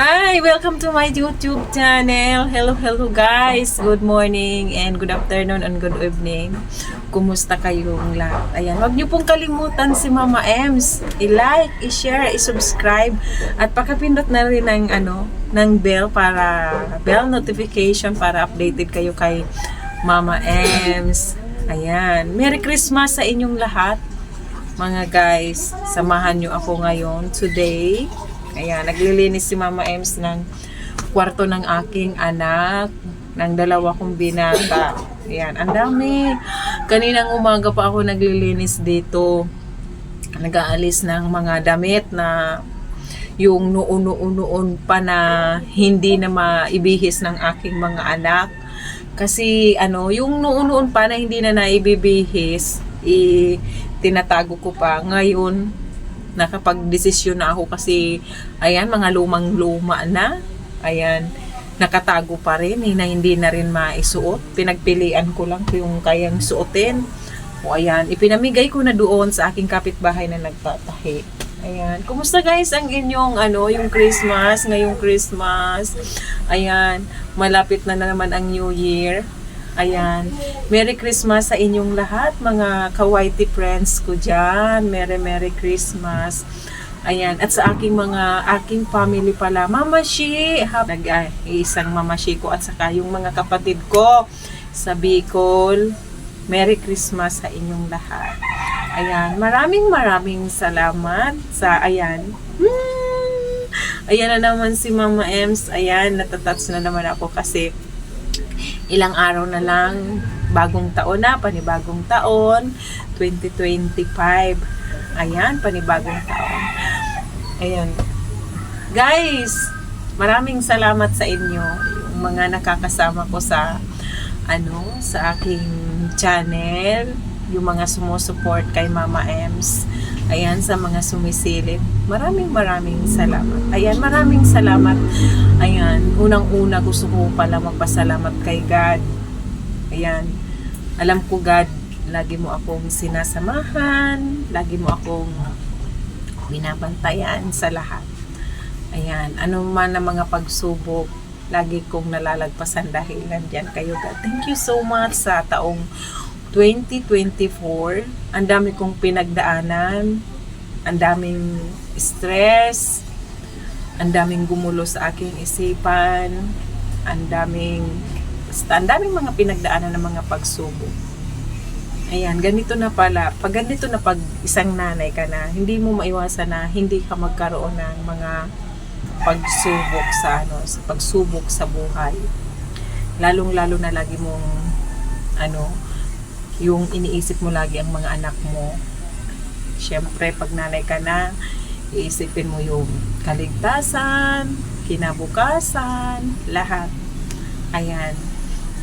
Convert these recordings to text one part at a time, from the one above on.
Hi! Welcome to my YouTube channel. Hello guys. Good morning and good afternoon and good evening. Kumusta kayong lahat? Ayan, huwag niyo pong kalimutan si Mama Ems. I-like, i-share, i-subscribe at pakapindot na rin ng bell para bell notification para updated kayo kay Mama Ems. Ayan, Merry Christmas sa inyong lahat. Mga guys, samahan niyo ako ngayon today. Ayan, naglilinis si Mama Ems ng kwarto ng aking anak, ng dalawa kong binata. Ayan, ang dami. Kaninang umaga pa ako naglilinis dito. Nag-aalis ng mga damit na yung noon pa na hindi na maibihis ng aking mga anak. Kasi yung noon pa na hindi na naibibihis, tinatago ko pa. Ngayon, nakapag-desisyon na ako kasi ayan, mga lumang-luma na. Ayan, nakatago pa rin na hindi na rin maisuot. Pinagpilian ko lang yung kayang suotin. O ayan, ipinamigay ko na doon sa aking kapitbahay na nagtatahi. Ayan, kumusta guys ang inyong yung Christmas, ngayong Christmas? Ayan, malapit na naman ang New Year. Ayan, Merry Christmas sa inyong lahat, mga kawaiti friends ko dyan. Merry Christmas. Ayan, at sa aking family pala, Mama Shi, isang Mama Shi ko at saka yung mga kapatid ko sa Bicol. Merry Christmas sa inyong lahat. Ayan, maraming salamat sa ayan. Ayan na naman si Mama Ems. Ayan, natatats na naman ako kasi ilang araw na lang, bagong taon na, panibagong taon, 2025. Ayan, panibagong taon. Ayan. Guys, maraming salamat sa inyo, yung mga nakakasama ko sa sa aking channel, yung mga sumusuport kay Mama Ems. Ayan, sa mga sumisilip. Maraming salamat. Ayan, maraming salamat. Ayan, unang-una gusto ko pala magpasalamat kay God. Ayan, alam ko God, lagi mo akong sinasamahan, lagi mo akong binabantayan sa lahat. Ayan, ano man ang mga pagsubok, lagi kong nalalagpasan dahil nandyan kayo God. Thank you so much sa taong 2024. Ang dami kong pinagdaanan, ang daming stress, ang daming gumulo sa aking isipan, ang daming mga pinagdaanan ng mga pagsubok. Ayan, ganito na pala. Pag isang nanay ka na, hindi mo maiwasan na hindi ka magkaroon ng mga pagsubok sa pagsubok sa buhay. Lalong-lalo na lagi mong yung iniisip mo lagi ang mga anak mo. Siyempre, pag nanay ka na, iisipin mo yung kaligtasan, kinabukasan, lahat. Ayan.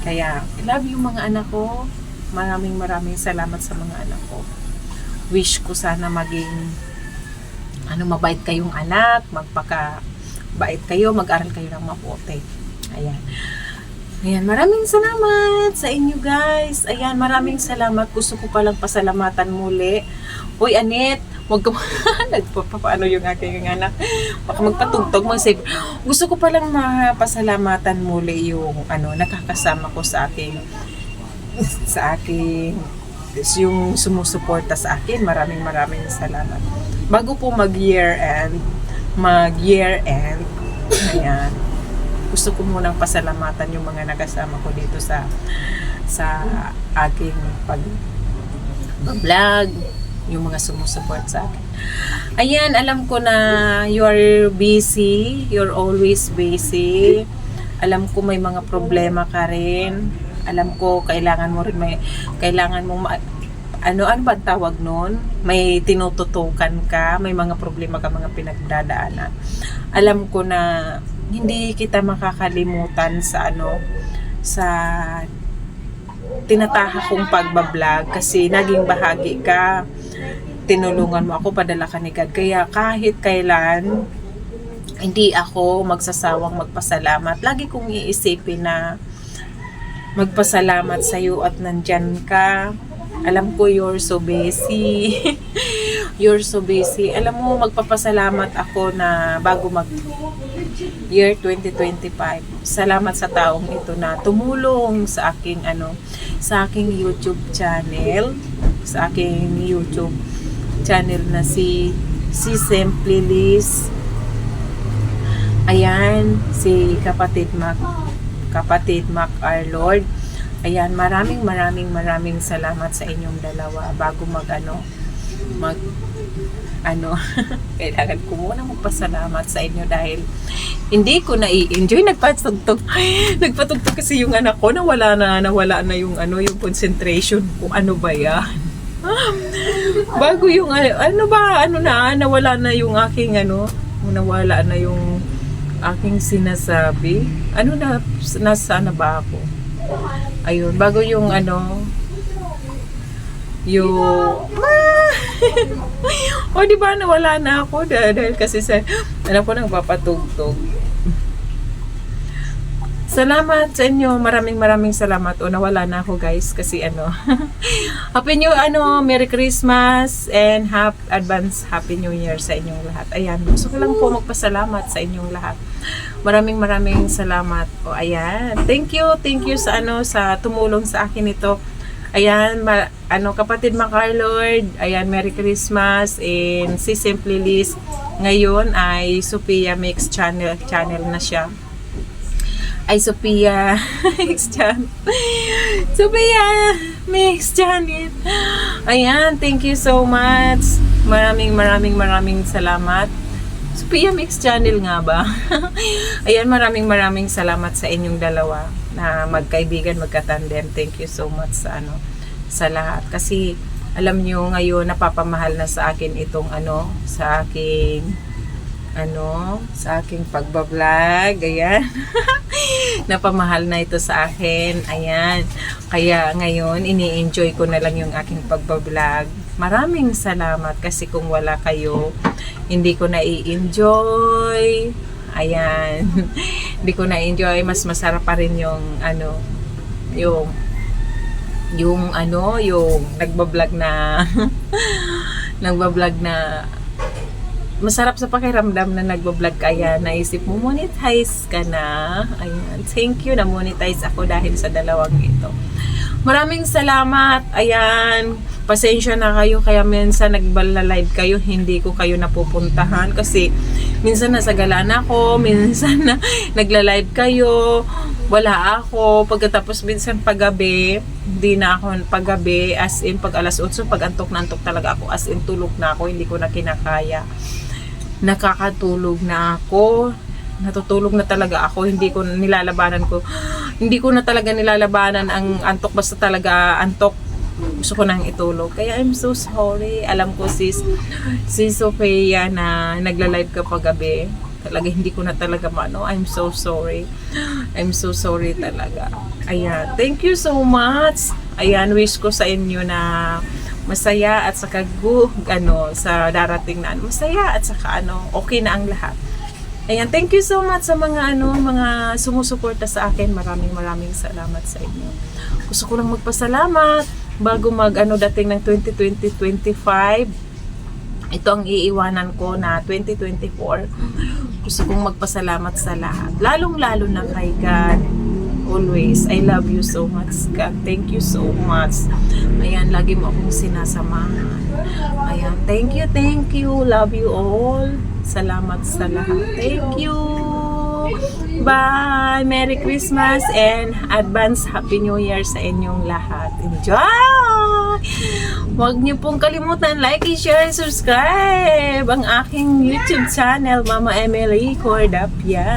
Kaya, love you mga anak ko. Maraming salamat sa mga anak ko. Wish ko sana maging mabait kayong anak, magpaka-bait kayo, mag-aral kayo ng mabuti. Ayan. Ayan, maraming salamat sa inyo guys. Ayan, maraming salamat. Gusto ko palang pasalamatan muli. Uy, Anet, wag ka nagpapaano yung aking anak. Baka magpatugtog mo. Gusto ko palang mapasalamatan muli yung nakakasama ko sa aking yung sumusuporta sa akin. Maraming salamat. Bago po mag-year end, ayan, gusto ko munang pasalamatan yung mga nakasama ko dito sa aking pag-vlog, yung mga sumusuport sa akin. Ayan, alam ko na you're busy, you're always busy. Alam ko may mga problema ka rin. Alam ko kailangan mo ano ba tawag nun? May tinututukan ka, may mga problema ka, mga pinagdadaanan. Alam ko na hindi kita makakalimutan sa tinataha kong pagbablog kasi naging bahagi ka. Tinulungan mo ako, padala ka ni God. Kaya kahit kailan, hindi ako magsasawang magpasalamat. Lagi kong iisipin na magpasalamat sa iyo at nandyan ka. Alam ko you're so busy. you're so busy. Alam mo, magpapasalamat ako na bago mag year 2025. Salamat sa taong ito na tumulong sa aking sa aking YouTube channel, na si Simply Liz. Ayan, si kapatid Mac Arlord. Ayan, maraming salamat sa inyong dalawa bago kailangan ko muna magpasalamat sa inyo dahil hindi ko na-enjoy. Nagpatugtog kasi yung anak ko, nawala na yung yung concentration ko. Ano ba yan? Bago yung nawala na yung aking nawala na yung aking sinasabi. Nasa na ba ako? Ayun, bago yung o di ba nawala na ako dahil kasi sa ko nang papatugtog. Salamat sa inyo, maraming salamat. O nawala na ako guys kasi Happy New Merry Christmas and advance Happy New Year sa inyong lahat. Ayan, gusto ko lang po magpasalamat sa inyong lahat. Maraming salamat. O ayan, thank you sa sa tumulong sa akin ito. Ayan, kapatid Macarlord, ayan, Merry Christmas. And si Simply Liz, ngayon ay Sophia Mix channel na siya. Ay, Sophia Mix channel. Sophia Mix channel. Ayan, thank you so much. Maraming salamat. Sophia Mix channel nga ba? Ayan, maraming salamat sa inyong dalawa na magkaibigan, magkatandem. Thank you so much sa lahat. Kasi alam nyo ngayon napapamahal na sa akin itong sa aking pagbablog. Ayan. Napamahal na ito sa akin. Ayan. Kaya ngayon ini-enjoy ko na lang yung aking pagbablog. Maraming salamat kasi kung wala kayo, hindi ko na-enjoy. Ayan. Hindi ko na-enjoy. Mas masarap pa rin yung yung nagbablog na masarap sa pakiramdam na nagbablog kaya naisip mo monetize ka na. Ayan. Thank you, na monetize ako dahil sa dalawang ito. Maraming salamat. Ayan. Pasensya na kayo kaya minsan nagba-live kayo, hindi ko kayo napupuntahan kasi minsan nasa galaan ako, minsan na nagla-live kayo, wala ako. Pagkatapos minsan paggabi, hindi na ako paggabi, as in pag alas 8, pag antok na antok talaga ako, as in tulog na ako, hindi ko na kinakaya. Nakakatulog na ako. Natutulog na talaga ako, hindi ko na talaga nilalabanan ang antok, basta talaga antok. Gusto ko nang itulog. Kaya I'm so sorry. Alam ko si Sophia na nagla-live ka paggabi. Talaga hindi ko na talaga I'm so sorry. I'm so sorry talaga. Ayan. Thank you so much. Ayan, wish ko sa inyo na masaya at saka sa darating na masaya at saka okay na ang lahat. Ayan, thank you so much sa mga mga sumusuporta sa akin. Maraming salamat sa inyo. Gusto ko lang magpasalamat bago dating ng 2025. Ito ang iiwanan ko na 2024. Gusto kong magpasalamat sa lahat. Lalong-lalo na kay God. Always. I love you so much, God. Thank you so much. Ayan, lagi mo akong sinasamahan. Ayan, thank you. Love you all. Salamat sa lahat. Thank you. Bye! Merry Christmas and advance Happy New Year sa inyong lahat. Enjoy! Huwag niyo pong kalimutan like, share, and subscribe ang aking YouTube channel, Mama Emily Cordapia.